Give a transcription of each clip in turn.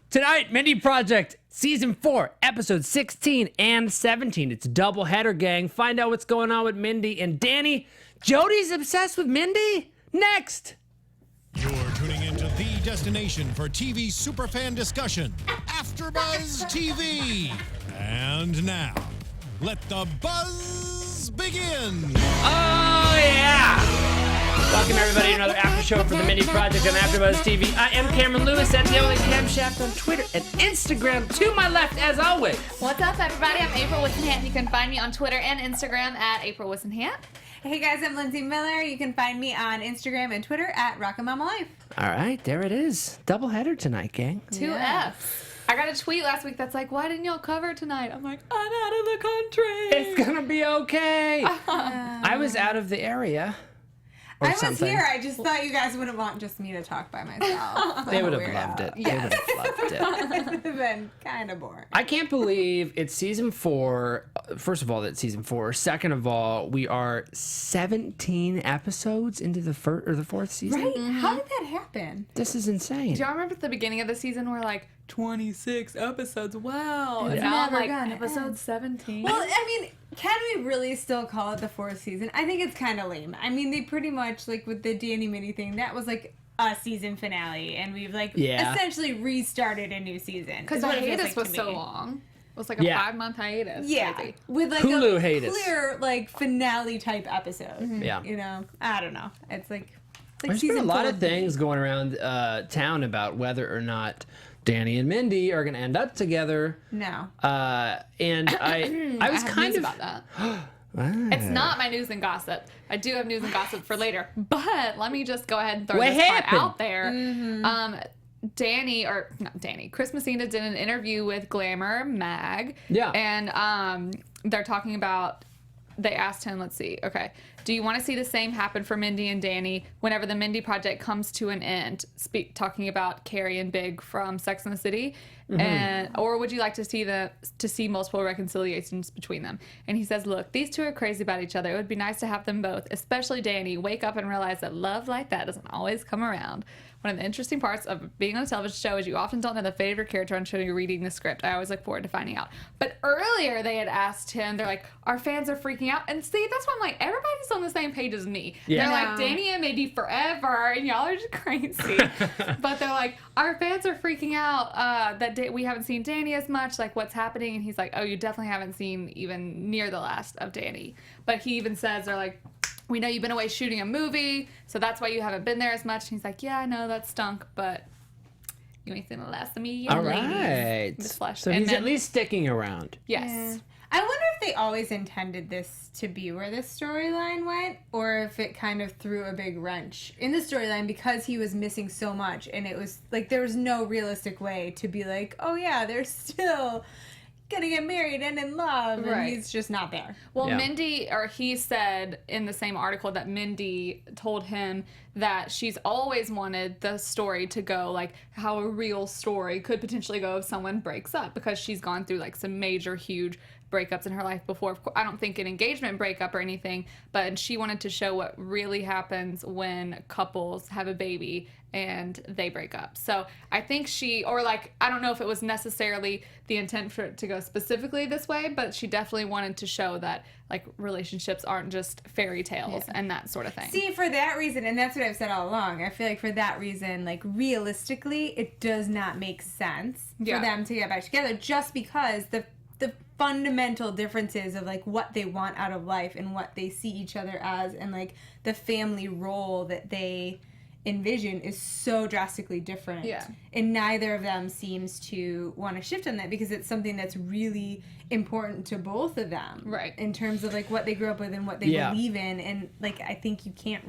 Tonight, Mindy Project, Season 4, Episodes 16 and 17. It's a doubleheader, gang. Find out what's going on with Mindy and Danny. Jody's obsessed with Mindy? Next! You're tuning into the destination for TV superfan discussion, AFTERBUZZ TV. And now, let the buzz begin. Oh, yeah! Welcome, everybody, to another after show for the Mindy Project on AFTERBUZZ TV. I am Cameron Lewis at the only camshaft on Twitter and Instagram. To my left, as always. What's up, everybody? I'm April Whisenhant. You can find me on Twitter and Instagram at April Whisenhant. Hey guys, I'm Lindsey Miller. You can find me on Instagram and Twitter at Rockin' Mama Life. All right, there it is. Doubleheader tonight, gang. 2Fs. I got a tweet last week that's like, why didn't y'all cover tonight? I'm like, I'm out of the country. It's gonna be okay. I was out of the area. I was here. I just thought you guys wouldn't want just me to talk by myself. They would have loved it. Yeah. They would have loved it. It would have been kind of boring. I can't believe it's season 4. First of all, that's season 4. Second of all, we are 17 episodes into the fourth season. Right? How did that happen? This is insane. Do y'all remember at the beginning of the season where like 26 episodes? Wow. It's And now I'm never like gonna episode end. 17. Well, I mean, can we really still call it the 4th season? I think it's kind of lame. I mean, they pretty much, like with the Danny Mindy thing, that was like a season finale, and we've like essentially restarted a new season. Because the what it feels hiatus like was to so me. long. It was like a 5-month hiatus. Yeah, Crazy. with like Hulu a hiatus. clear like finale type episode. Yeah. You know, I don't know. It's like There's been a lot of things going around town about whether or not Danny and Mindy are going to end up together. No. And I was have kind news of about that. It's not my news and gossip. I do have news and gossip for later, but let me just go ahead and throw What this part happened? out there. Chris Messina did an interview with Glamour Mag. Yeah. And they're talking about, they asked him, let's see, okay, do you want to see the same happen for Mindy and Danny whenever the Mindy Project comes to an end? Talking about Carrie and Big from Sex and the City. Or would you like to see multiple reconciliations between them? And he says, look, these two are crazy about each other. It would be nice to have them both, especially Danny, wake up and realize that love like that doesn't always come around. One of the interesting parts of being on a television show is you often don't know the fate of your character until you're reading the script. I always look forward to finding out. But earlier they had asked him, they're like, our fans are freaking out. And see, that's why I'm like, everybody's on the same page as me. Yeah. They're like, Danny and Mindy forever, and y'all are just crazy. But they're like, our fans are freaking out that we haven't seen Danny as much, like what's happening? And he's like, oh, you definitely haven't seen even near the last of Danny. But he even says, they're like, we know you've been away shooting a movie, so that's why you haven't been there as much. And he's like, yeah, I know that stunk, but you ain't seen the last of me yet, All ladies. right. So he's at least sticking around. Yes. Yeah. I wonder if they always intended this to be where this storyline went, or if it kind of threw a big wrench in the storyline because he was missing so much, and it was like there was no realistic way to be like, oh yeah, they're still gonna get married and in love, and Right. he's just not there. Well, Yeah. he said in the same article that Mindy told him that she's always wanted the story to go like how a real story could potentially go if someone breaks up, because she's gone through like some major, huge breakups in her life before. Of course, I don't think an engagement breakup or anything, but she wanted to show what really happens when couples have a baby and they break up. So I think I don't know if it was necessarily the intent for it to go specifically this way, but she definitely wanted to show that like relationships aren't just fairy tales and that sort of thing. See, for that reason, and that's what I've said all along, I feel like for that reason, like realistically, it does not make sense for them to get back together, just because the fundamental differences of like what they want out of life and what they see each other as, and like the family role that they envision is so drastically different. Yeah. And neither of them seems to want to shift on that because it's something that's really important to both of them. Right. In terms of like what they grew up with and what they believe in. And like I think you can't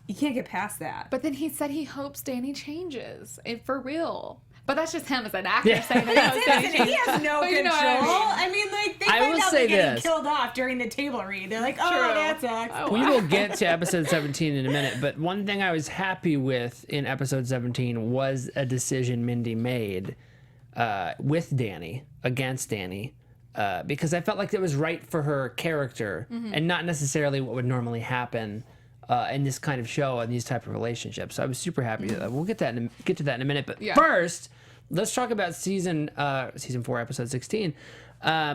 get past that. But then he said he hopes Danny changes for real. But that's just him as an actor saying that. He has no control. You know what I mean, like, they find out they're getting killed off during the table read. They're like, oh, that sucks. We will get to episode 17 in a minute, but one thing I was happy with in episode 17 was a decision Mindy made with Danny, against Danny, because I felt like it was right for her character and not necessarily what would normally happen in this kind of show and these type of relationships. So I was super happy. We'll get to that in a minute. But first, let's talk about season 4, episode 16.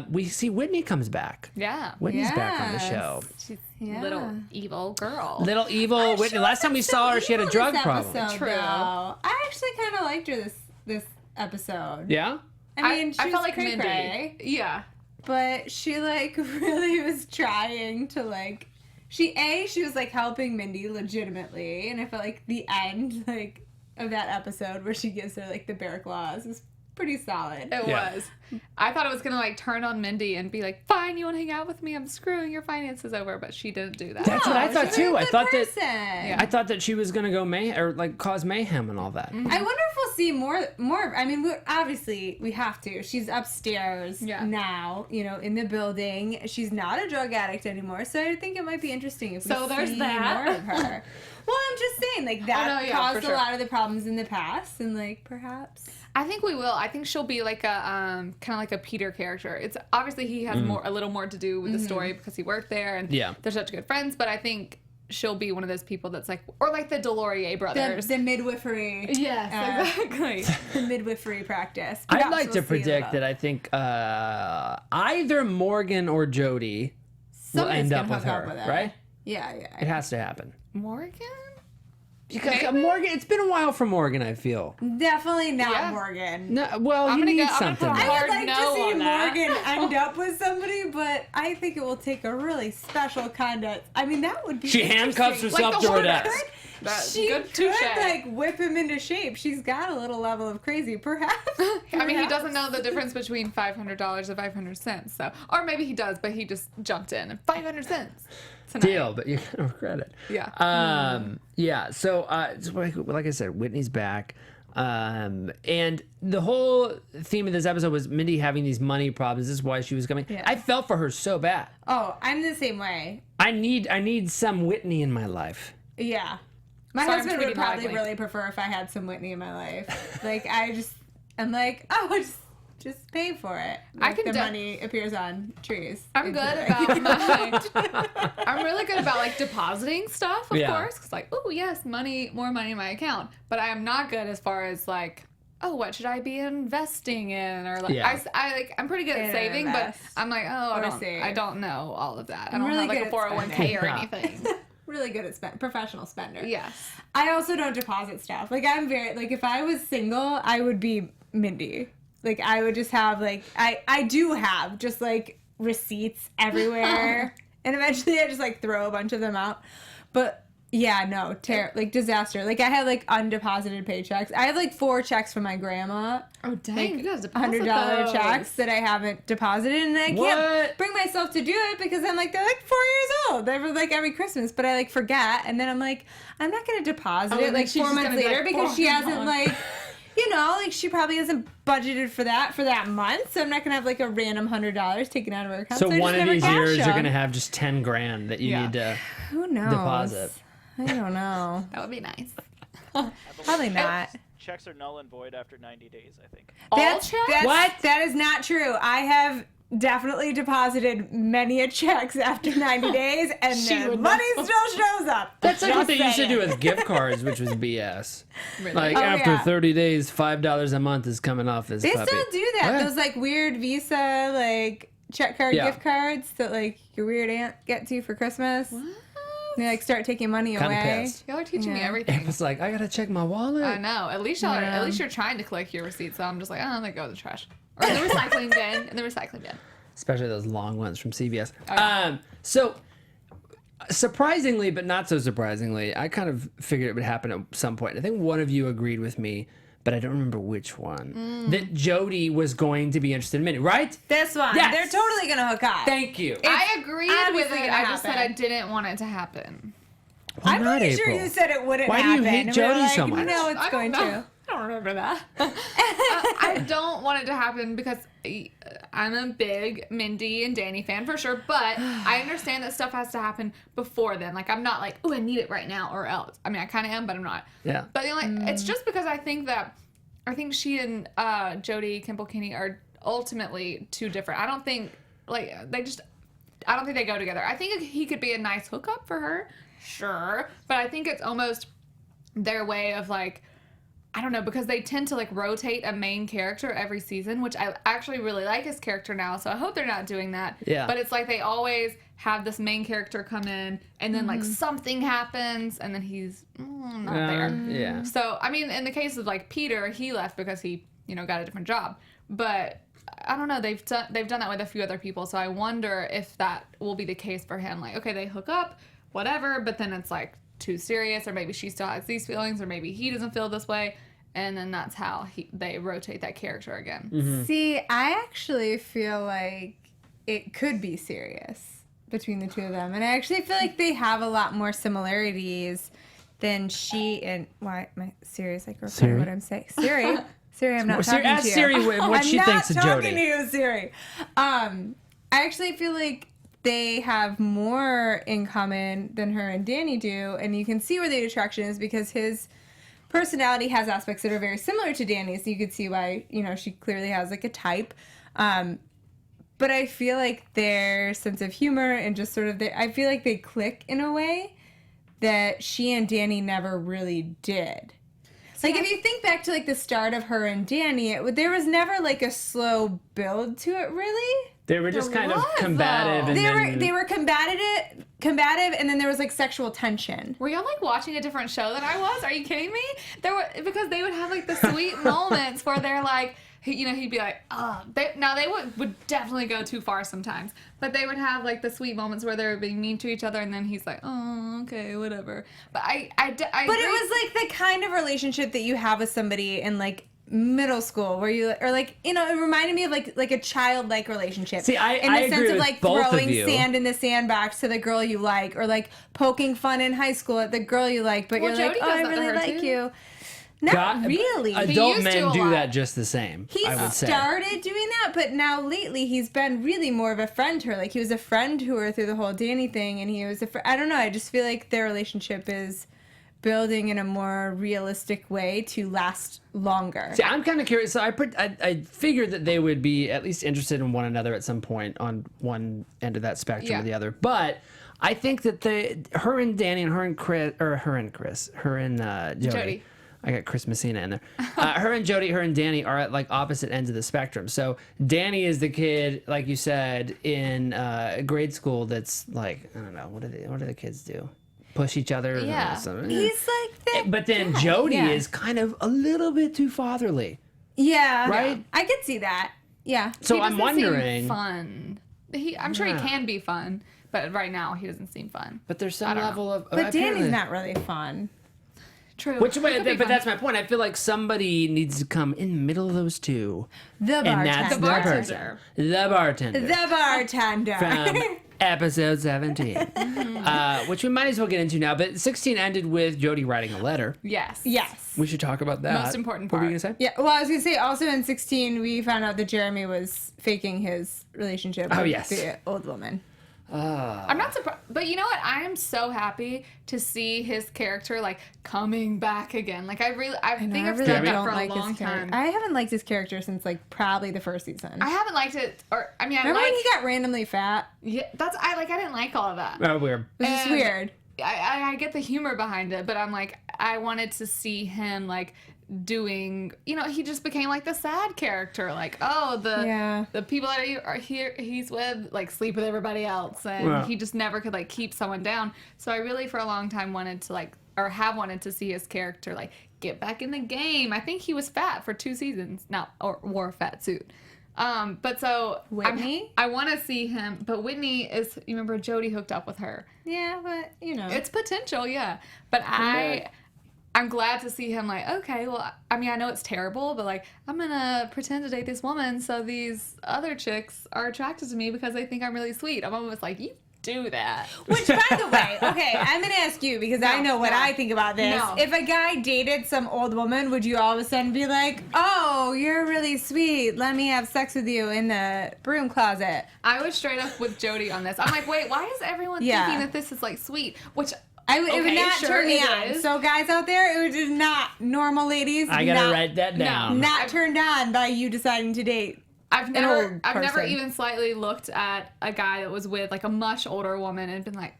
We see Whitney comes back. Yeah. Whitney's back on the show. She's little evil girl. Little evil Whitney. Last time we saw her, she had a drug problem. True. Though. I actually kind of liked her this episode. Yeah? I mean, she I was felt like cray-cray, Mindy. Yeah. but she like really was trying to like. She was like helping Mindy legitimately, and I felt like the end like of that episode where she gives her like the bear claws was pretty solid. It was. I thought it was going to like turn on Mindy and be like, fine, you want to hang out with me? I'm screwing your finances over. But she didn't do that. That's what I thought too. I thought that. I thought that she was gonna go cause mayhem and all that. I wonder if we'll see more. I mean, obviously we have to. She's upstairs now, in the building. She's not a drug addict anymore, so I think it might be interesting if we see more of her. Well, I'm just saying, like that caused a lot of the problems in the past, and like perhaps. I think we will. I think she'll be like a kind of like a Peter character. It's obviously he has a little more to do with the story because he worked there and they're such good friends. But I think she'll be one of those people that's like, or like the Delorier brothers, the midwifery. Yes, exactly. The midwifery practice. I'd like to predict that I think either Morgan or Jody will end up with her, right? Yeah. It has to happen. Morgan. Because Morgan, it's been a while for Morgan, I feel. Definitely not Morgan. No, well, you need something. I would like to see Morgan end up with somebody, but I think it will take a really special kind of. I mean, that would be. She handcuffs herself to her desk. She could like whip him into shape. She's got a little level of crazy, perhaps. I mean, he doesn't know the difference between $500 and 500 cents. So, or maybe he does, but he just jumped in. 500 cents. Tonight. Deal, but you're gonna regret it. Yeah. Yeah. So, like I said, Whitney's back, and the whole theme of this episode was Mindy having these money problems. This is why she was coming. Yeah. I felt for her so bad. Oh, I'm the same way. I need some Whitney in my life. Yeah. My husband would probably really prefer if I had some Whitney in my life. Like I'm like, oh, just pay for it. Like the money appears on trees. I'm good about I'm really good about like depositing stuff, of course, because like, oh yes, more money in my account. But I am not good as far as like, oh, what should I be investing in, or like I'm pretty good at saving, but I'm like, I don't know all of that. I don't have like a 401k or anything. Really good at professional spender. Yes. I also don't deposit stuff. Like I'm very like if I was single, I would be Mindy. Like I would just have like I do have just like receipts everywhere, and eventually I just like throw a bunch of them out. But yeah, no, like disaster. Like I had like undeposited paychecks. I have like 4 checks from my grandma. Oh dang, like, you guys deposit $100 checks that I haven't deposited, and I can't bring myself to do it because I'm like they're like 4 years old. They're like every Christmas, but I like forget, and then I'm like I'm not gonna deposit it like 4 months later because she hasn't like. Like she probably hasn't budgeted for that month, so I'm not gonna have like a random $100 taken out of her account. So one of these years you're gonna have just 10 grand that you need to deposit. I don't know. That would be nice. Probably not. Checks are null and void after 90 days, I think. What? That is not true. I have definitely deposited many a checks after 90 days, and the money still shows up. That's like what they used to do with gift cards, which was BS. Really? Like after 30 days, $5 a month is coming off this puppy. They still do that. What? Those like weird Visa like check card gift cards that like your weird aunt gets you for Christmas. What? They like start taking money away. Pissed. Y'all are teaching me everything. It's like I gotta check my wallet. I know. At least you're trying to collect your receipts. So I'm just like, they go in the trash or in the recycling bin. Especially those long ones from CVS. Oh. So surprisingly, but not so surprisingly, I kind of figured it would happen at some point. I think one of you agreed with me, but I don't remember which one. That Jody was going to be interested in Mindy, right? This one. Yes. They're totally going to hook up. Thank you. I agreed with it. I just said I didn't want it to happen. Why I'm not, pretty April? sure you said it wouldn't happen. Why do you hate Jody so much? No, it's going to. I don't remember that. I don't want it to happen because I'm a big Mindy and Danny fan for sure, but I understand that stuff has to happen before then. Like, I'm not like, oh, I need it right now or else. I mean, I kind of am, but I'm not. Yeah. But it's just because I think she and Jody Kimball-Kinney are ultimately too different. I don't think they go together. I think he could be a nice hookup for her, sure, but I think it's almost their way of like I don't know, because they tend to like rotate a main character every season, which I actually really like his character now, so I hope they're not doing that. Yeah. But it's like they always have this main character come in, and then like something happens, and then he's not there. Yeah. So, I mean, in the case of like Peter, he left because he, got a different job. But I don't know, they've done that with a few other people, so I wonder if that will be the case for him. Like, okay, they hook up, whatever, but then it's like too serious, or maybe she still has these feelings, or maybe he doesn't feel this way, and then that's how they rotate that character again. Mm-hmm. See, I actually feel like it could be serious between the two of them, and I actually feel like they have a lot more similarities than she and Siri is like recording what I'm saying. Siri, I'm not talking to you. Ask Siri what she thinks of Jody. I'm not talking to you, Siri. I actually feel like they have more in common than her and Danny do, and you can see where the attraction is because his personality has aspects that are very similar to Danny's, so you could see why, she clearly has like a type. But I feel like their sense of humor and just sort of I feel like they click in a way that she and Danny never really did. Like, if you think back to, like, the start of her and Danny, there was never, like, a slow build to it, really. They were just kind of combative. And they were combative, and then there was, like, sexual tension. Were y'all, like, watching a different show than I was? Are you kidding me? Because they would have, like, the sweet moments where they're, like, he'd be like, oh. They would definitely go too far sometimes. But they would have, like, the sweet moments where they were being mean to each other, and then he's like, oh, okay, whatever. But But it was, like, the kind of relationship that you have with somebody in, like, middle school where it reminded me of, like a childlike relationship. See, I in the agree sense of, with like, both throwing of you. sand in the sandbox to the girl you like, or, like, poking fun in high school at the girl you like, but you're Jody like, oh, does I that to really her, like too. you. Not really. Adult used to men a do lot. that just the same. He I would say. started doing that, but now lately he's been really more of a friend to her. Like, he was a friend to her through the whole Danny thing, and he was I don't know, I just feel like their relationship is building in a more realistic way to last longer. See, I'm kind of curious. So I figured that they would be at least interested in one another at some point on one end of that spectrum or the other. But I think that her and Danny and her and Jody. I got Chris Messina in there. Her and Jody, her and Danny are at like opposite ends of the spectrum. So Danny is the kid, like you said, in grade school that's like, I don't know, what do the kids do? Push each other? Yeah. He's like that. But then Jody is kind of a little bit too fatherly. Yeah. Right? I could see that. Yeah. So He I'm doesn't seem wondering. fun. I'm sure he can be fun, but right now he doesn't seem fun. But there's some level of. But Danny's not really fun. True. Which way? It could be But fun. that's my point. I feel like somebody needs to come in the middle of those two. The bartender. And that's The the bartender. person. The bartender. The bartender. From episode 17. Which we might as well get into now. But 16 ended with Jody writing a letter. Yes. Yes. We should talk about that. Most important What were part. you going to say? Yeah, well, I was going to say, also in 16, we found out that Jeremy was faking his relationship with yes. the old woman. I'm not surprised, but you know what? I am so happy to see his character like coming back again. Like I think I've said that for a long time. I haven't liked his character since like probably the first season. I haven't liked it, or I mean, I Remember like. when he got randomly fat? Yeah, I didn't like all of that. Oh, weird. It was just And weird. I get the humor behind it, but I'm like, I wanted to see him like doing, he just became like the sad character, like, oh, the people that are here he's with like sleep with everybody else, and he just never could like keep someone down. So I really for a long time wanted to see his character like get back in the game. I think he was fat for 2 seasons now, or wore a fat suit. But so Whitney? I want to see him, but Whitney is, you remember Jody hooked up with her. Yeah, but It's potential, yeah. But I'm glad to see him like, okay, well, I mean, I know it's terrible, but like, I'm gonna pretend to date this woman so these other chicks are attracted to me because they think I'm really sweet. I'm almost like, you do that. Which, by the way, okay, I'm gonna ask you because I know what I think about this. No. If a guy dated some old woman, would you all of a sudden be like, "Oh, you're really sweet. Let me have sex with you in the broom closet"? I was straight up with Jody on this. I'm like, wait, why is everyone thinking that this is like sweet? Which It would not turn me on. is. So guys out there, it was just not normal ladies. I gotta write that down. Not turned on by you deciding to date. I've never person. even slightly looked at a guy that was with like a much older woman and been like,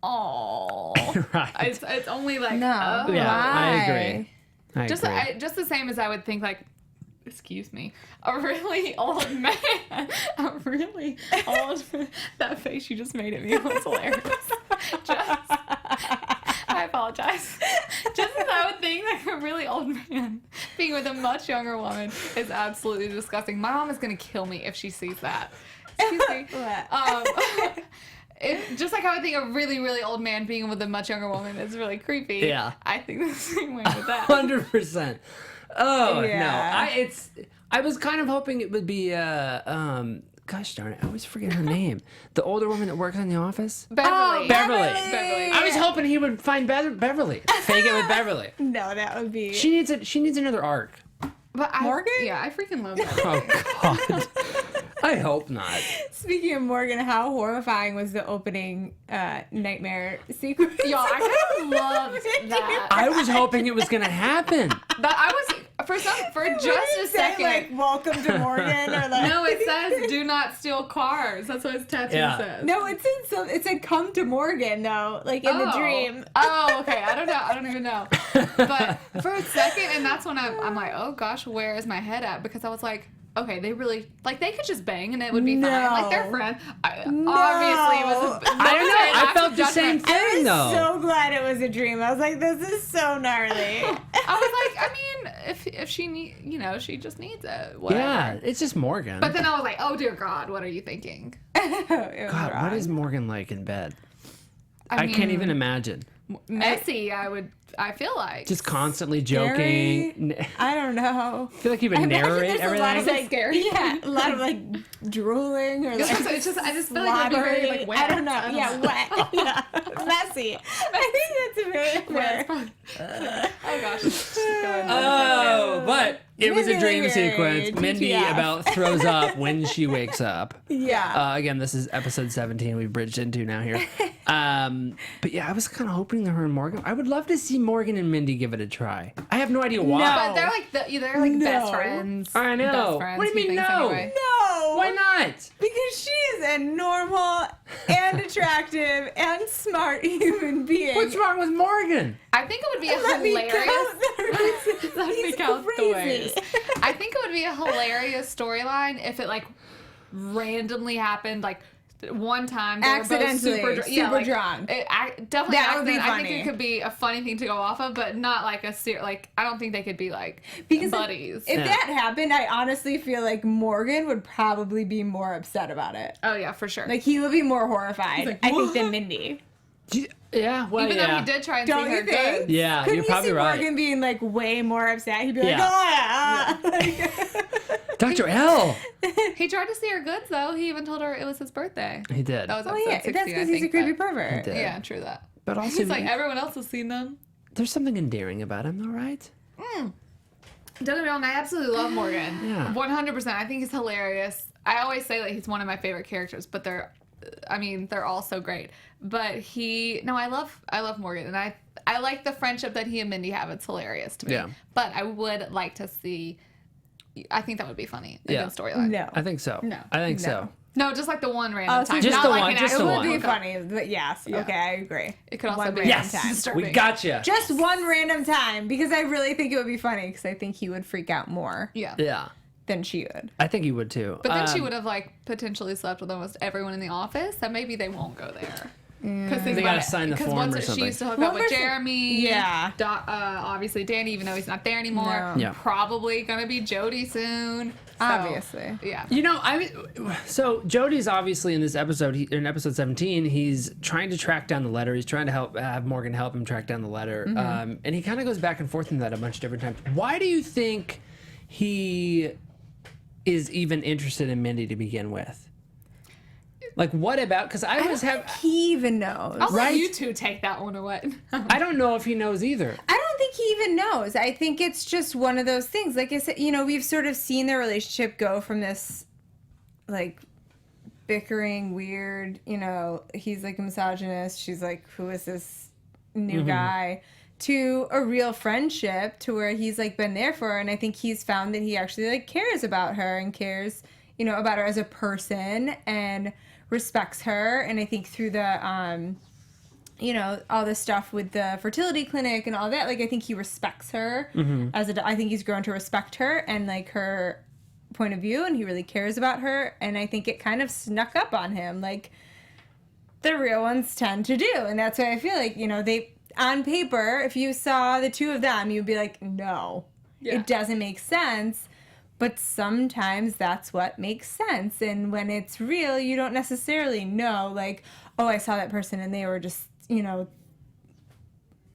oh, Right. It's only like, No. oh. Yeah, I Why? agree. I Just agree. just the same as I would think, like, excuse me, a really old man, that face you just made at me was hilarious. I apologize. Just as I would think, like, a really old man being with a much younger woman is absolutely disgusting. My mom is going to kill me if she sees that. Excuse me. Just like I would think a really, really old man being with a much younger woman is really creepy. Yeah. I think the same way with that. 100%. Oh Yeah. no, I was kind of hoping it would be gosh darn it, I always forget her name. The older woman that works in the office. Beverly. Beverly. Beverly. I was hoping he would find Beverly. Fake it with Beverly. No, that would be. She needs another arc. But Morgan? Yeah, I freaking love that. Oh God. I hope not. Speaking of Morgan, how horrifying was the opening nightmare sequence? Y'all, I kind of loved that. I was hoping it was gonna happen. But I was for just a second. Like, welcome to Morgan, or like. No, it says "Do not steal cars." That's what his tattoo says. No, it said come to Morgan though, like in the dream. Oh, okay. I don't even know. But for a second, and that's when I'm like, oh gosh, where is my head at? Because I was like, okay, they really, like, they could just bang and it would be fine. Like, they're friends. Obviously, it was a I don't know. I felt the same judgment. I thing was though. so glad it was a dream. I was like, this is so gnarly. I was like, I mean, if she need, she just needs it. Whatever. Yeah, it's just Morgan. But then I was like, oh dear God, what are you thinking? God, what is Morgan like in bed? I can't even imagine. Messy, I feel like. Just constantly joking. I don't know. I feel like he would narrate there's a lot of, everything. like, scary. Yeah, a lot of like drooling or like. I just feel like it'd be very like wet. I don't know. Wet. Yeah, messy. I think that's very fair. Oh gosh. Oh, but it was a Mindy dream Lahiri, sequence. Mindy TTF. about throws up when she wakes up. Yeah. Again, this is episode 17 we've bridged into now here. But yeah, I was kind of hoping that her and Morgan. I would love to see Morgan and Mindy give it a try. I have no idea why. But they're like best No. friends. I know. Best friends, What do you mean he thinks, no? anyway. No. Why not? Because she is a normal and attractive and smart human being. What's wrong with Morgan? I think it would be a Let me hilarious. count. Let me He's count the crazy. ways. I think it would be a hilarious storyline if it like randomly happened like one time they were both Accidentally, super drunk. Definitely That would be accident. I think funny. it could be a funny thing to go off of, but not like I don't think they could be like Because buddies. If that happened, I honestly feel like Morgan would probably be more upset about it. Oh yeah, for sure. Like he would be more horrified, like, I think, "What?" than Mindy. Yeah, well, Even yeah. though he did try and Don't see you her think? good. Yeah, Couldn't you're you probably see right. Morgan being like way more upset? He'd be like, Yeah. oh yeah. Dr. L. He tried to see her goods though. He even told her it was his birthday. He did. That was Oh episode yeah, 16, that's because he's a creepy pervert. He did. Yeah, true that. But also, He's like everyone else has seen them. there's something endearing about him, though, right? Don't get me wrong, I absolutely love Morgan. Yeah. 100%. I think he's hilarious. I always say that he's one of my favorite characters, but they're all so great. But I love Morgan, and I like the friendship that he and Mindy have. It's hilarious to me. Yeah. But I would like to see. I think that would be funny. A Yeah. good storyline. No. I think so. No. I think No. so. No, just like the one random time. just Not the like one, an just It the actual would one. be hookup. funny, but yes, Yeah. okay, I agree. It could also One be random Yes, time. disturbing. we gotcha. Just one random time, because I really think it would be funny, because I think he would freak out more Yeah. Yeah, than she would. I think he would too. But then she would have like potentially slept with almost everyone in the office, so maybe they won't go there. Because They gotta sign the form or She something. used to hook One up with person- Jeremy. Yeah. Obviously Danny, even though he's not there anymore. No. Yeah. Probably gonna be Jody soon. So, Obviously. Yeah. You know, so Jody's obviously in this episode, in episode 17, he's trying to track down the letter. He's trying to have Morgan help him track down the letter. And he kind of goes back and forth in that a bunch of different times. Why do you think he is even interested in Mindy to begin with? Like, what about, because I always have, He even knows. I'll Right? let you two take that one away. I don't know if he knows either. I don't think he even knows. I think it's just one of those things. Like I said, we've sort of seen their relationship go from this, like, bickering, weird, he's like a misogynist. She's like, who is this new guy? To a real friendship, to where he's, like, been there for her. And I think he's found that he actually, like, cares about her and cares, about her as a person and respects her. And I think through the, you know, all this stuff with the fertility clinic and all that, like, I think he respects her I think he's grown to respect her and, like, her point of view, and he really cares about her, and I think it kind of snuck up on him, like the real ones tend to do, and that's why I feel like, you know, they, on paper, if you saw the two of them, you'd be like, no, it doesn't make sense, but sometimes that's what makes sense, and when it's real, you don't necessarily know, like, oh, I saw that person and they were just, you know,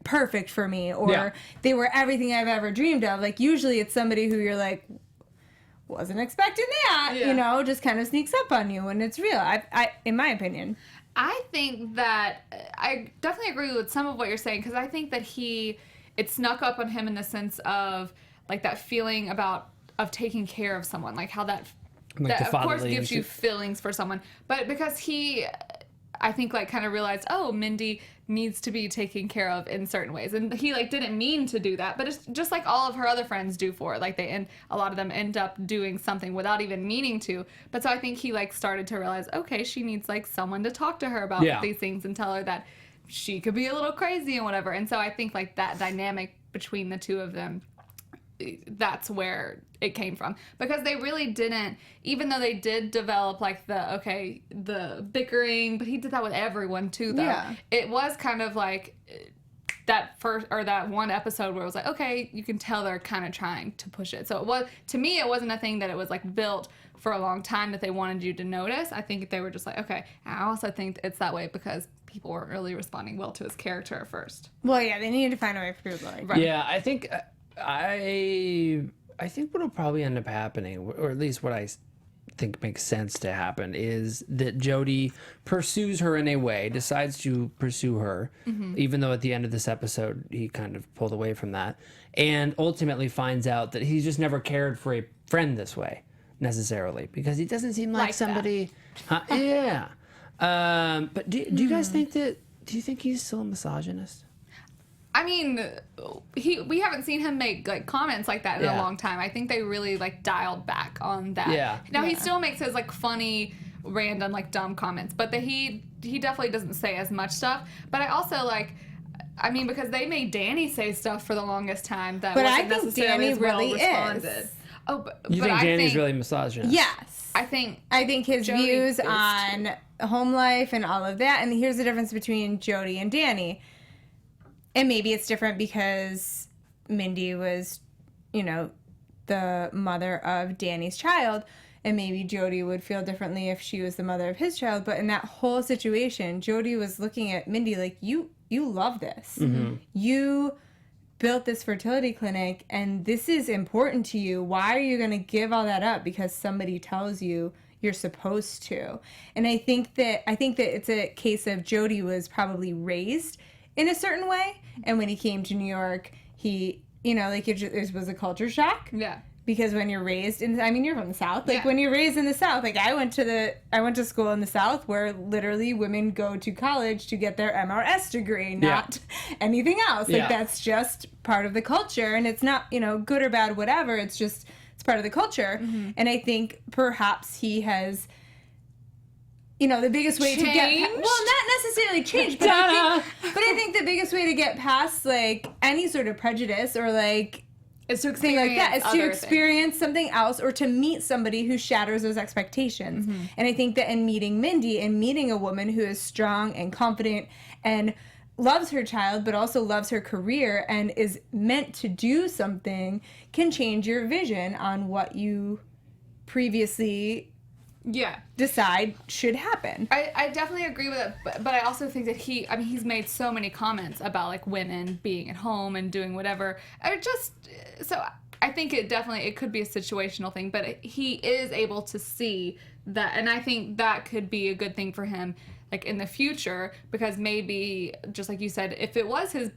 perfect for me, or they were everything I've ever dreamed of. Like, usually it's somebody who you're like, wasn't expecting that, you know, just kind of sneaks up on you when it's real. I in my opinion. I think that I definitely agree with some of what you're saying, because I think that it snuck up on him in the sense of, like, that feeling of taking care of someone, like how that of course gives you feelings for someone, but because I think, like, kind of realized, oh, Mindy needs to be taken care of in certain ways. And he, like, didn't mean to do that, but it's just like all of her other friends do for her. Like, a lot of them end up doing something without even meaning to. But so I think he, like, started to realize, okay, she needs, like, someone to talk to her about these things and tell her that she could be a little crazy and whatever. And so I think, like, that dynamic between the two of them, that's where it came from, because they really didn't, even though they did develop, like, the bickering, but he did that with everyone too, though. It was kind of like that one episode where it was like, okay, you can tell they're kind of trying to push it. So it was, to me, it wasn't a thing that it was, like, built for a long time that they wanted you to notice. I think they were just like, okay. And I also think it's that way because people weren't really responding well to his character at first. Well, yeah, they needed to find a way for people to, like, right. Yeah, I think I think what'll probably end up happening, or at least what I think makes sense to happen, is that Jody pursues her in a way, decides to pursue her, even though at the end of this episode he kind of pulled away from that, and ultimately finds out that he's just never cared for a friend this way, necessarily, because he doesn't seem like somebody... yeah. But do you guys think that... Do you think he's still a misogynist? I mean, we haven't seen him make, like, comments like that in a long time. I think they really, like, dialed back on that. Yeah. Now, he still makes his, like, funny, random, like, dumb comments, but he definitely doesn't say as much stuff. But I also, like, I mean, because they made Danny say stuff for the longest time that wasn't necessarily Danny as well really responded. is. Oh, but You think I Danny's think, really misogynist? Yes. I think his Jody views is on too. home life and all of that, and here's the difference between Jody and Danny. And maybe it's different because Mindy was, you know, the mother of Danny's child, and maybe Jody would feel differently if she was the mother of his child. But in that whole situation, Jody was looking at Mindy like, you love this. You built this fertility clinic, and this is important to you. Why are you going to give all that up because somebody tells you you're supposed to? And I think that it's a case of Jody was probably raised in a certain way, and when he came to New York, he, you know, like, it was a culture shock. Yeah. Because when you're raised in, I mean, you're from the South. Like, when you're raised in the South, like, I went to school in the South where literally women go to college to get their MRS degree, not anything else. Like, that's just part of the culture, and it's not, you know, good or bad, whatever. It's just, it's part of the culture. And I think perhaps he has, you know, the biggest way to get... Well, not necessarily changed, but I think the biggest way to get past, like, any sort of prejudice or, like... Is to thing like that. It's to experience things. something else or to meet somebody who shatters those expectations. And I think that in meeting Mindy and meeting a woman who is strong and confident and loves her child but also loves her career and is meant to do something can change your vision on what you previously decide should happen. I definitely agree with it, but I also think that he's made so many comments about, like, women being at home and doing whatever. So I think it could be a situational thing, but he is able to see that, and I think that could be a good thing for him, like, in the future, because maybe, just like you said, if it was his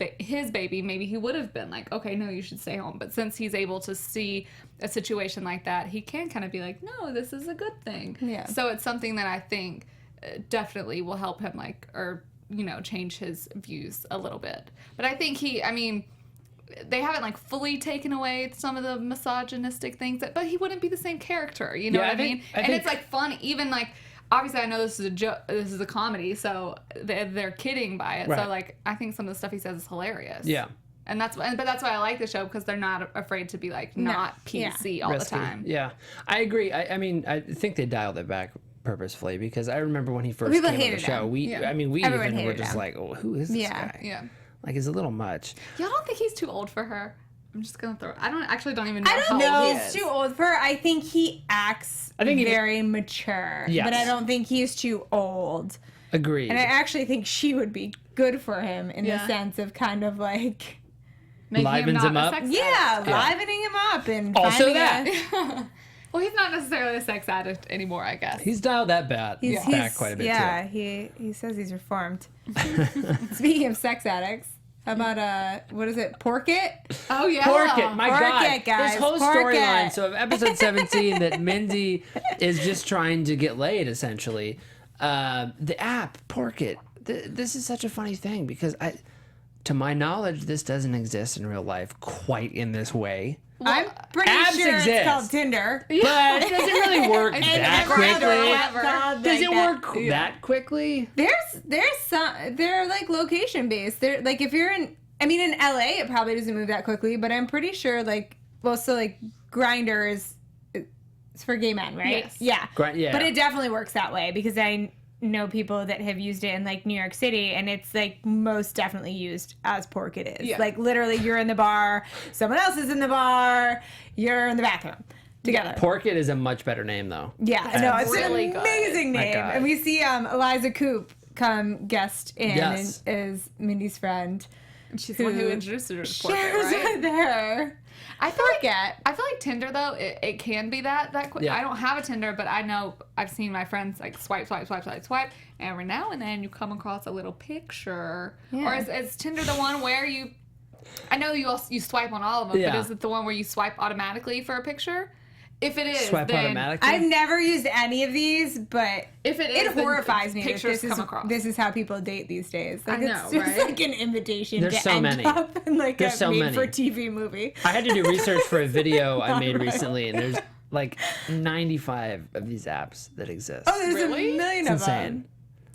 baby, maybe he would have been like, okay, no, you should stay home. But since he's able to see a situation like that, he can kind of be like, no, this is a good thing. Yeah. So it's something that I think definitely will help him, like, or, you know, change his views a little bit. But I think they haven't, like, fully taken away some of the misogynistic things, but he wouldn't be the same character, you know what I mean? And it's, like, fun, even, like, obviously I know this is a joke, this is a comedy, so they're kidding by it. Right. So like I think some of the stuff he says is hilarious. Yeah. And that's why I like the show, because they're not afraid to be like not PC all Risky. the time. Yeah, I agree. I mean, I think they dialed it back purposefully, because I remember when he first People came on the hated show, him. we Everyone even were hated just him. like, oh, who is this guy? Yeah. Like, it's a little much. Y'all don't think he's too old for her? I'm just gonna throw. I don't even know. I don't how know old he he's is. too old for her. I think he acts very mature. Yes. But I don't think he's too old. Agreed. And I actually think she would be good for him in Yeah. the sense of kind of like, Making Livens not him a up? sex yeah, addict. livening him up and Also finding that. Well, he's not necessarily a sex addict anymore, I guess. He's dialed that back quite a bit yeah, too. he says he's reformed. Speaking of sex addicts, how about what is it, Pork It? Oh yeah. Pork It, my Pork God. It, guys, This whole Pork storyline. It. So of episode 17 that Mindy is just trying to get laid, essentially. The app, Pork It. This is such a funny thing, because to my knowledge, this doesn't exist in real life quite in this way. I'm pretty abs sure exist. it's called Tinder. But it doesn't really work And that Grindr, quickly. Does it work Yeah. that quickly? There's some, they're like location based. They're like, if you're in LA, it probably doesn't move that quickly, but I'm pretty sure Grindr is it's for gay men, right? Yes. Yeah. Yeah. But it definitely works that way, because I know people that have used it in like New York City, and it's like most definitely used as Pork It is. Yeah. Like literally you're in the bar, someone else is in the bar, you're in the bathroom together. Pork It is a much better name, though. Yeah, no, it's really an good. amazing My name. God. And we see Eliza Coop come guest in Yes. and is Mindy's friend. She's the one who introduced her to Pork It, Shares right? with her. I feel Pork like It. I feel like Tinder though it can be that quick. Yeah. I don't have a Tinder, but I know I've seen my friends like swipe, and every now and then you come across a little picture. Yeah. Or is Tinder the one where you? I know you swipe on all of them, Yeah. but is it the one where you swipe automatically for a picture? If it is, Swipe then automatically. I've never used any of these, but if it is, it then horrifies me that Pictures come across. this is how people date these days. Like, I know, it's just right? like an invitation There's to so end many. up in like There's a so many. made-for-TV movie. I had to do research for a video I made Unreal. recently, and there's like 95 of these apps that exist. Oh, there's Really? a million It's of insane. them.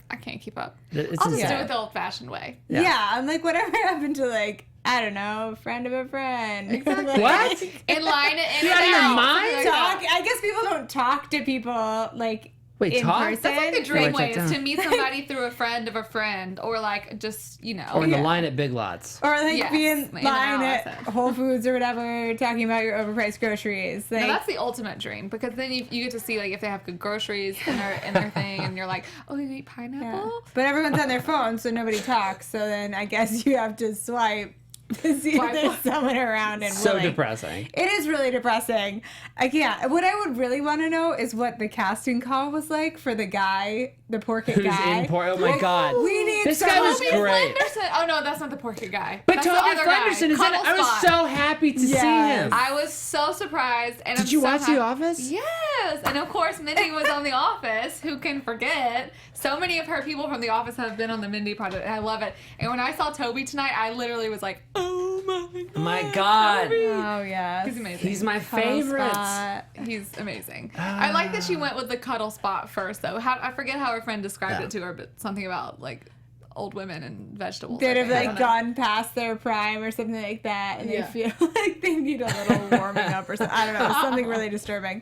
I can't keep up. It's I'll just insane. do it the old-fashioned way. Yeah. Yeah, I'm like, whatever happened to like, I don't know, friend of a friend. Exactly. What? Inline it in You out of and your out. mind? Something like Talk. I guess people don't talk to people like Wait, in talk? person. That's like the dream Write that way, is down. to meet somebody through a friend of a friend, or like just, Or in the Yeah. line at Big Lots. Or like Yes, be in in and line out, at I said. Whole Foods or whatever, talking about your overpriced groceries. Like, No, that's the ultimate dream, because then you get to see like if they have good groceries in their thing, and you're like, oh, you eat pineapple? yeah. But everyone's on their phone, so nobody talks. So then I guess you have to swipe to see Swipe. if there's someone around and So willing. depressing. It is really depressing. I can't. What I would really want to know is what the casting call was like for the guy, the Pork It Who's guy. in Port? Oh my God. We need This guy was someone- great. Flenderson. Oh no, that's not the Porky guy. But That's the Toby other guy. Flenderson is in it. I was Cuddle Spot. so happy to see Yes. him. I was so surprised. And Did I'm you so watch happy. The Office? Yes. And of course, Mindy was on The Office. Who can forget? So many of her people from The Office have been on the Mindy Project, and I love it. And when I saw Toby tonight, I literally was like, oh my God. My God. Toby. Oh yeah. He's amazing. He's my Cuddle favorite. Spot. He's amazing. I like that she went with the cuddle spot first, though. I forget how her friend described Yeah. it to her, but something about like old women and vegetables. They'd I have think. I like don't know. gone past their prime or something like that, and Yeah. they feel like they need a little warming up or something. I don't know, something really disturbing.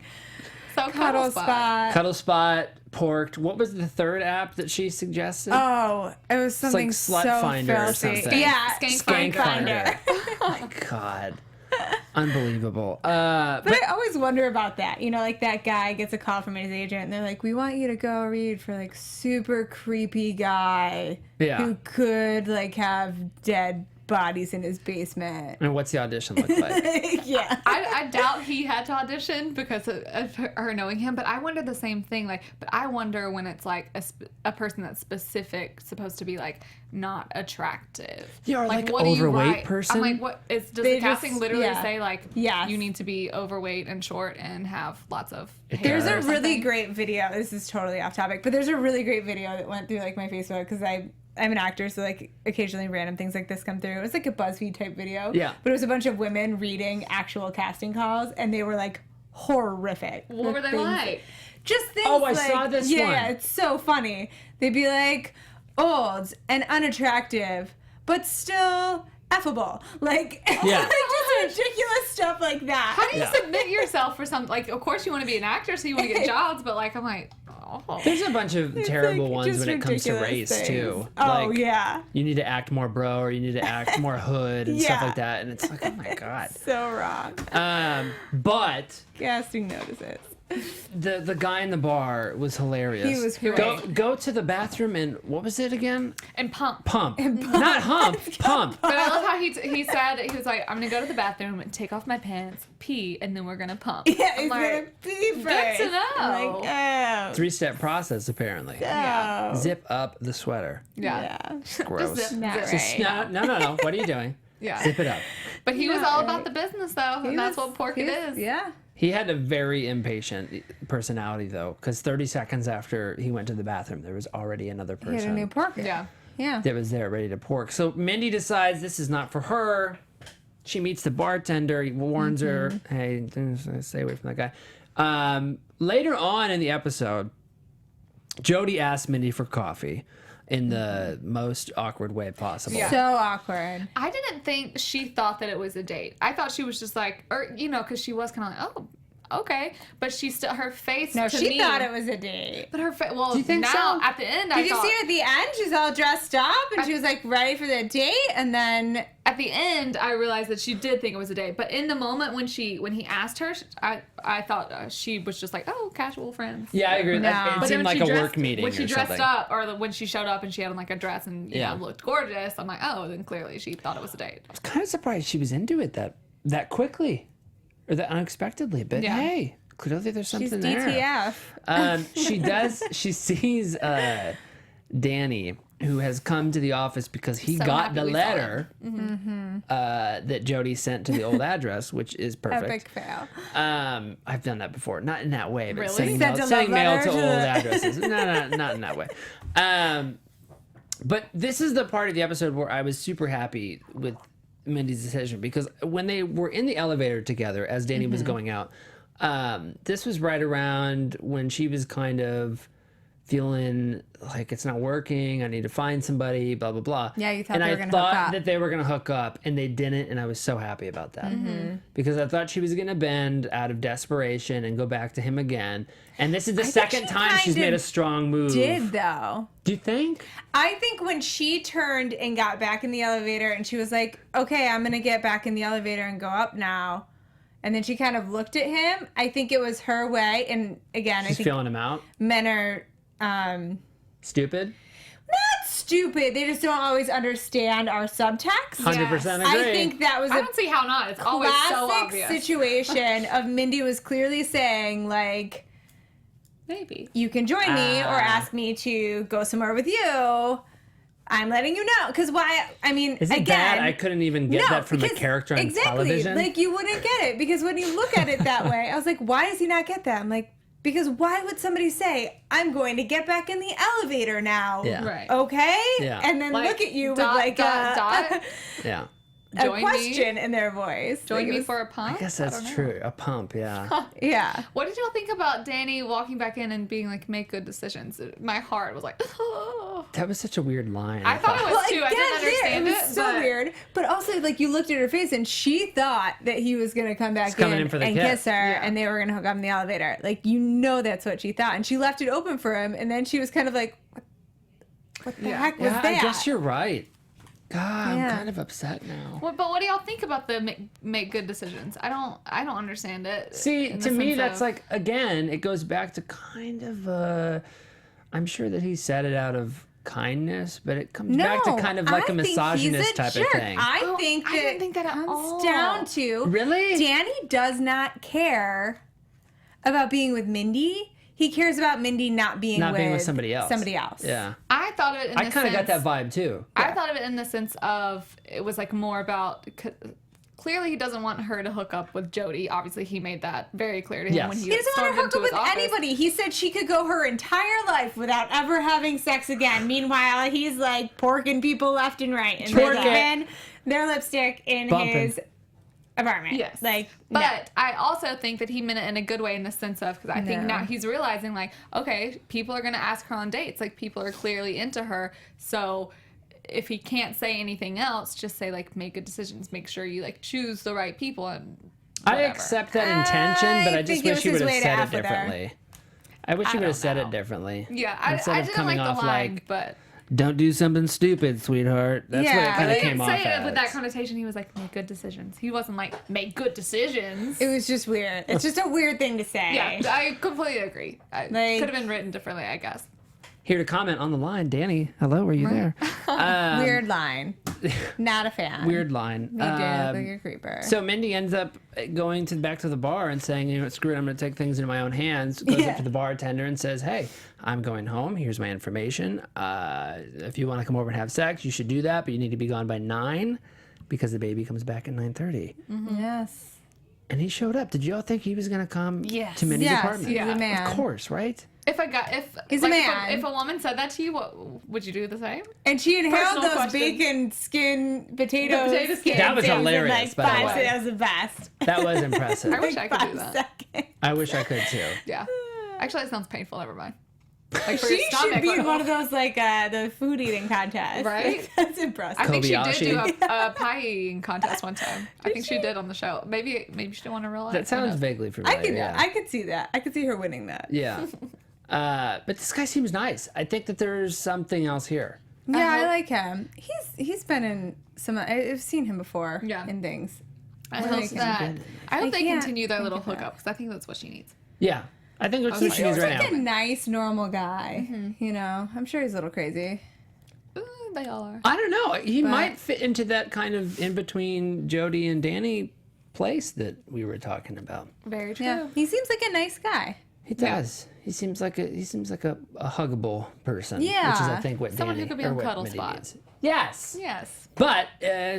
So Cuddle spot. Cuddle Spot, Porked. What was the third app that she suggested? Oh, it was something like Slut so Finder or filthy. something. Yeah, Skank Finder. Oh my God. Unbelievable. But I always wonder about that. You know, like that guy gets a call from his agent, and they're like, "We want you to go read for like super creepy guy Yeah. who could like have dead bodies in his basement." And what's the audition look like? Yeah. I doubt he had to audition because of her knowing him, but I wonder the same thing. Like, but I wonder when it's like a person that's specific, supposed to be like not attractive. Yeah, or like what do you overweight write? person? I'm like, what is? Does They the casting just- literally yeah. say like, Yes. you need to be overweight and short and have lots of hair? There's or a really something? great video. This is totally off topic, but there's a really great video that went through like my Facebook because I'm an actor, so like occasionally random things like this come through. It was like a BuzzFeed type video. Yeah. But it was a bunch of women reading actual casting calls, and they were like horrific. What were they like? Just things Oh, I like, saw this one. Yeah, it's so funny. They'd be like, old and unattractive, but still effable. Like, Yeah. like just ridiculous stuff like that. How do you Yeah. submit yourself for something? Like, of course you want to be an actor, so you want to get jobs, but like, I'm like, oh. There's a bunch of terrible like, ones just when it comes to ridiculous race things. too. Oh, Like, yeah. you need to act more bro, or you need to act more hood and stuff Yeah. like that. And it's like, oh my god. So wrong. But Casting notices. the guy in the bar was hilarious. He was great. Go to the bathroom and what was it again? And pump. Pump. Not hump. Pump. But I love how he said, he was like, I'm going to go to the bathroom and take off my pants, pee, and then we're going to pump. Yeah, I'm he's like, gonna be good first. to know. I'm like, oh. 3-step process apparently. Yeah. Zip up the sweater. Yeah. Gross. Just zip- Not zip- right. No. What are you doing? Yeah. Zip it up. But he was Not all right. about the business, though, and that's what pork it is. Yeah. He had a very impatient personality though, because 30 seconds after he went to the bathroom, there was already another He had a person new porker. Yeah. Yeah. that was there ready to pork. So Mindy decides this is not for her. She meets the bartender. He warns her, "Hey, stay away from that guy." Later on in the episode, Jody asks Mindy for coffee in the most awkward way possible. Yeah. So awkward. I didn't think she thought that it was a date. I thought she was just like, or, you know, because she was kind of like, oh, okay. But she still, her face No, to she me, thought it was a date. But her face, well, Do you think now, so? at the end, Did you see her at the end? She's all dressed up and she was like ready for the date, and then At the end, I realized that she did think it was a date. But in the moment when he asked her, I thought she was just like, oh, casual friends. Yeah, I agree. No. It But then seemed when like she a dressed- work meeting when she or dressed something. up, or when she showed up and she had on like a dress and you Yeah. know looked gorgeous, I'm like, oh, then clearly she thought it was a date. I was kind of surprised she was into it that quickly, or that unexpectedly. But Yeah. hey, clearly there's something she's there. DTF. She sees Danny, who has come to the office because he So got happy the we saw letter that Jody sent to the old address, which is perfect. Epic fail. I've done that before, not in that way, but Really? sending Sent mail, a sending love mail letter to to old the- addresses. No, not in that way. But this is the part of the episode where I was super happy with Mindy's decision, because when they were in the elevator together as Danny was going out, this was right around when she was kind of feeling like it's not working. I need to find somebody, blah, blah, blah. Yeah, you thought and they were I gonna thought hook up. that they were going to hook up, and they didn't. And I was so happy about that because I thought she was going to bend out of desperation and go back to him again. And this is the think second she time she's kind made a of strong move. Did though. Do you think? I think when she turned and got back in the elevator and she was like, okay, I'm going to get back in the elevator and go up now. And then she kind of looked at him. I think it was her way. And again, She's I think feeling him out. men are Stupid. not stupid. They just don't always understand our subtext. 100% agree. I think that was I a don't see how not. It's always so classic obvious. situation of Mindy was clearly saying, Maybe. you can join me or ask me to go somewhere with you. I'm letting you know. Because why? I mean, Is it again, bad? I couldn't even get that from a because- character on exactly, television. Like, you wouldn't get it. Because when you look at it that way, I was like, why does he not get that? I'm like, because why would somebody say, I'm going to get back in the elevator now? Yeah. Right. Okay? Yeah. And then Like, look at you with dot, like dot. Yeah. a Join me. question in their voice. Join Like, it me was- for a pump? I guess don't that's know. true. A pump, yeah. Yeah. What did y'all think about Danny walking back in and being like, make good decisions? My heart was like, oh. That was such a weird line. I thought it was Well, too. I didn't understand it it. was so but weird. But also, like, you looked at her face and she thought that he was going to come back coming in for the and kiss. kiss her and they were going to hook up in the elevator. Like, you know that's what she thought. And she left it open for him. And then she was kind of like, what the heck was Yeah, that? I guess you're right. God, Yeah. I'm kind of upset now. But what do y'all think about the make good decisions? I don't understand it. See, in to the me, sense that's of- like, again, it goes back to kind of I'm sure that he said it out of kindness, but it comes back to kind of like a I think he's misogynist a type jerk. of thing. I think I that didn't think that at comes all. down to Really? Danny does not care about being with Mindy. He cares about Mindy not being with somebody else. Somebody else. Yeah. I thought of it in I the kind of got sense- that vibe too. I thought of it in the sense of it was like more about clearly he doesn't want her to hook up with Jody. Obviously, he made that very clear to him Yes. when he, He doesn't want stormed to hook into up his with office. anybody. He said she could go her entire life without ever having sex again. Meanwhile, he's like porking people left and right and Twerk like, it. even their lipstick in Bumping. his apartment. Yes. Like, but I also think that he meant it in a good way in the sense of, because I think now he's realizing, like, okay, people are going to ask her on dates. Like, people are clearly into her. So if he can't say anything else, just say, like, make good decisions. Make sure you, like, choose the right people and whatever. I accept that intention, but I just think it wish was he his would way have to said it F with her. differently. I wish he would have don't said know. it differently. Yeah, Instead I of didn't coming like the off line, like, but... don't do something stupid, sweetheart. That's what it Yeah, kind He of came didn't off say it as. with that connotation. He was like, make good decisions. He wasn't like, make good decisions. it was just weird. It's just a weird thing to say. Yeah, I completely agree. Like- Could have been written differently, I guess. Here to comment on the line, Danny. Hello, were you there? Weird line. Not a fan. Weird line. Made Danny look like a creeper. So Mindy ends up going back to the bar and saying, you know, screw it, I'm going to take things into my own hands. Goes up to the bartender and says, hey, I'm going home. Here's my information. If you want to come over and have sex, you should do that, but you need to be gone by 9 because the baby comes back at 9:30. Yes. And he showed up. Did you all think he was going to come Yes. to Mindy's Yes, apartment? he's a man. Of course, right? If He's a man. If a woman said that to you, what would you do the same? And she inhaled Personal those question. bacon skin potato The potato skin. That was skins in, hilarious, Like by the 5 way. seconds. That was the best. That was impressive. I wish I could do 5 that. seconds. I wish I could too. Yeah. Actually, that sounds painful. Never mind. Like for She your stomach. should be in but- one of those like the food eating contests. Right? That's impressive. I think she did do Kobayashi. a pie eating contest one time. I think she did on the show. Maybe she didn't want to realize. That sounds vaguely I familiar. could yeah. I could see that. I could see her winning that. Yeah. But this guy seems nice. I think that there's something else here. Yeah, I hope- like him. He's been in some. I've seen him before. Yeah. In things. I Like, hope that. I hope I they can't continue their think little of that. hookup because I think that's what she needs. Yeah. I think that's what He's she needs right Like a now. nice, normal guy. You know, I'm sure he's a little crazy. They all are. I don't know. He But- might fit into that kind of in between Jody and Danny place that we were talking about. Very true. Yeah, he seems like a nice guy. He does. He seems like a huggable person. Which is Yeah. I think what Someone who Danny could be or on what cuddle Mindy spot. needs. Yes. Yes. But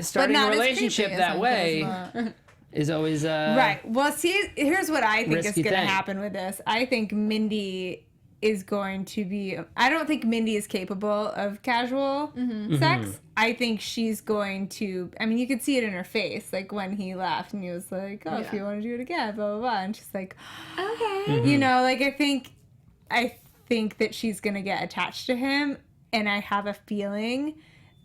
starting a not as relationship creepy as that some way people. is always Right. Well, see, here's what I think is risky going to thing. happen with this. I think Mindy is going to be. I don't think Mindy is capable of casual sex. I think she's going to. I mean, you could see it in her face, like when he left and he was like, "Oh, if Yeah. you want to do it again, blah blah blah," and she's like, Okay. you know, like I think that she's going to get attached to him, and I have a feeling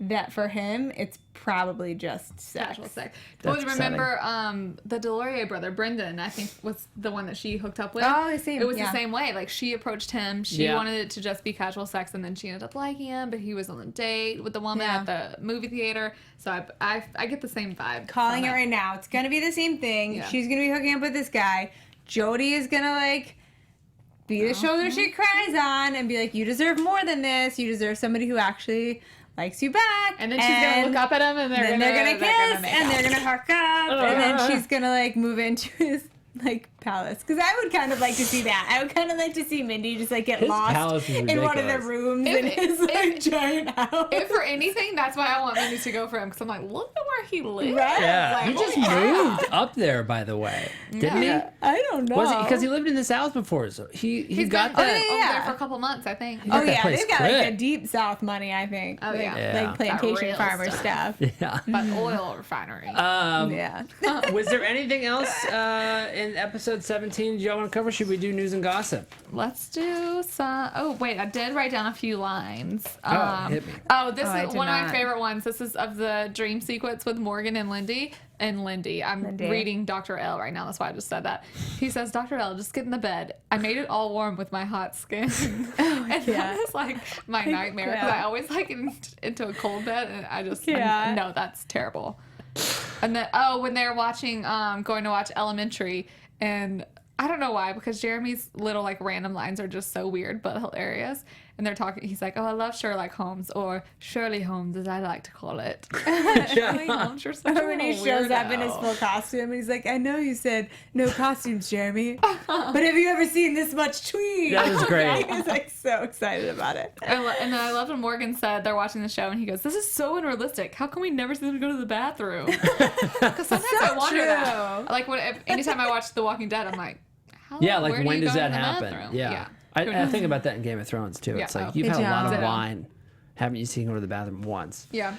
that for him, it's probably just sex. Casual sex. That's Well, remember the Delorier brother, Brendan, I think was the one that she hooked up with. Oh, the same, It was yeah. the same way. Like she approached him. She Yeah. wanted it to just be casual sex, and then she ended up liking him. But he was on a date with the woman Yeah. at the movie theater. So I get the same vibe. Calling from it right now. It's gonna be the same thing. Yeah. She's gonna be hooking up with this guy. Jody is gonna like be the shoulder she cries on and be like, "You deserve more than this. You deserve somebody who actually likes you back." And then she's gonna look up at him, and then they're gonna kiss, make and out. they're gonna hook up, and then she's gonna like move into his like palace. Because I would kind of like to see that. I would kind of like to see Mindy just like get His lost palace is in one of the ridiculous. rooms If- in his like giant house. If for anything, that's why I want Mindy to go for him because I'm like, look at where he lives. Right? Yeah, Like, he just holy crap. moved up there, by the way, didn't Yeah. I don't know. he? Was it because he lived in the South before? So he He's got been that. over yeah. there for a couple months, I think. Oh that yeah, place they've got like quick. a deep South money, I think. Oh, like, yeah. Yeah. like plantation real farmer stuff. stuff. Yeah. But oil refinery. Yeah. Was there anything else in episode 17 y'all want to cover? Should we do news and gossip? Let's do some. Oh wait, I did write down a few lines. Hit me. Oh, this I is did one of not. my favorite ones. This is of the dream sequence with Morgan and Lindy. And Lindy, I'm Lindy. reading Dr. L right now. That's why I just said that. He says, "Dr. L, just get in the bed. I made it all warm with my hot skin." And yeah. that is like my nightmare because Yeah. I always like get into a cold bed and I just Yeah. no, that's terrible. And then when they're watching, going to watch Elementary, and I don't know why, because Jeremy's little like random lines are just so weird but hilarious. And they're talking. He's like, "Oh, I love Sherlock Holmes, or Shirley Holmes, as I like to call it." Shirley Holmes, you're such a When he little shows up in his weirdo. full costume, and he's like, "I know you said no costumes, Jeremy, but have you ever seen this much tweed?" That was great. He was like so excited about it. And then I loved when Morgan said they're watching the show, and he goes, "This is so unrealistic. How come we never see them go to the bathroom?" Because sometimes I wonder true. that. Like anytime I watch The Walking Dead, I'm like, Yeah, like where do when you does go to that the happen? bathroom? Yeah. Who I knows? think about that in Game of Thrones too. Yeah. It's like Oh. you've Good had a lot job. of Ditto. wine. Haven't you seen go to the bathroom once? Yeah.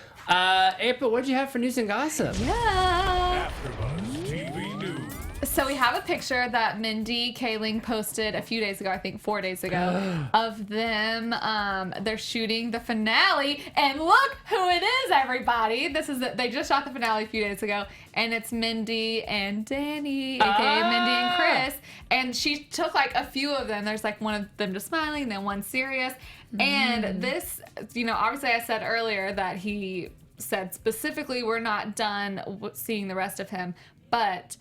April, what'd you have for news and gossip? Yeah. AfterBuzz So we have a picture that Mindy Kaling posted a few days ago, I think 4 days ago, of them. They're shooting the finale, and look who it is, everybody. They just shot the finale a few days ago, and it's Mindy and Danny, aka Mindy and Chris. And she took like a few of them. There's like one of them just smiling, then one serious. And this, obviously I said earlier that he said specifically we're not done seeing the rest of him, but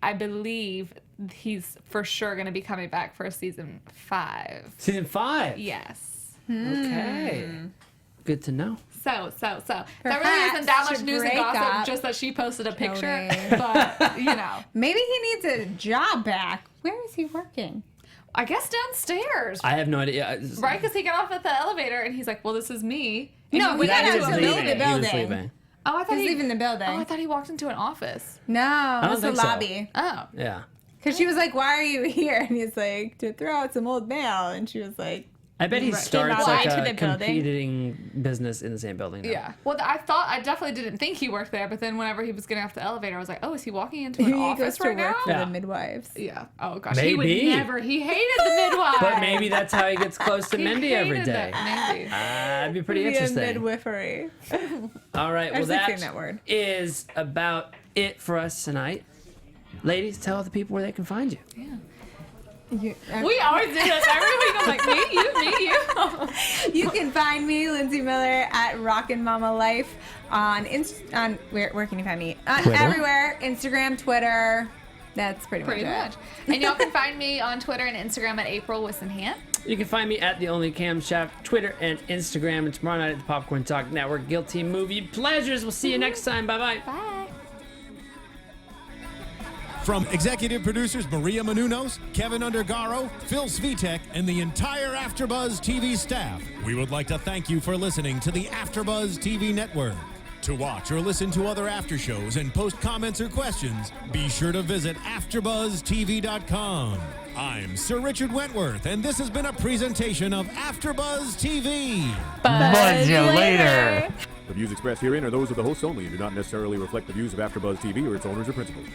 I believe he's for sure going to be coming back for season 5. Season 5? Yes. Okay. Good to know. So. That really isn't that much news and gossip, just that she posted a picture. But, Maybe he needs a job back. Where is he working? I guess downstairs. I have no idea. Right? Because he got off at the elevator and he's like, well, this is me. And No, we got He to was leave leaving. the He was building. leaving. Oh, I thought He's leaving the building. Oh, I thought he walked into an office. No, don't it's the think so. lobby. Oh. Yeah. Because she was like, why are you here? And he's like, to throw out some old mail. And she was like, I bet he Right. starts Came like out to a the building. competing business in the same building now. Yeah. Well, I definitely didn't think he worked there, but then whenever he was getting off the elevator, I was like, oh, is he walking into an he office goes to right work now? for Yeah. the midwives. Yeah. Oh, gosh. Maybe. He would never. He hated the midwife. But maybe that's how he gets close to He Mindy every hated day. that. Maybe. That'd be pretty Be a interesting. midwifery. All right, well, was like saying that word. is about it for us tonight. Ladies, tell the people where they can find you. You, We always do this every week. I'm like, me, you. you can find me, Lindsey Miller, at Rockin' Mama Life on where can you find me? Twitter. Everywhere. Instagram, Twitter. That's pretty Pretty much much. And y'all can find me on Twitter and Instagram at April Whisenhant. You can find me at The Only Cam Shaft, Twitter and Instagram, and tomorrow night at the Popcorn Talk Network. Guilty Movie Pleasures. We'll see you next time. Bye-bye. Bye. From executive producers Maria Menounos, Kevin Undergaro, Phil Svitek, and the entire AfterBuzz TV staff, we would like to thank you for listening to the AfterBuzz TV network. To watch or listen to other after shows and post comments or questions, be sure to visit AfterBuzzTV.com. I'm Sir Richard Wentworth, and this has been a presentation of AfterBuzz TV. Buzz you later. The views expressed herein are those of the hosts only and do not necessarily reflect the views of AfterBuzz TV or its owners or principals.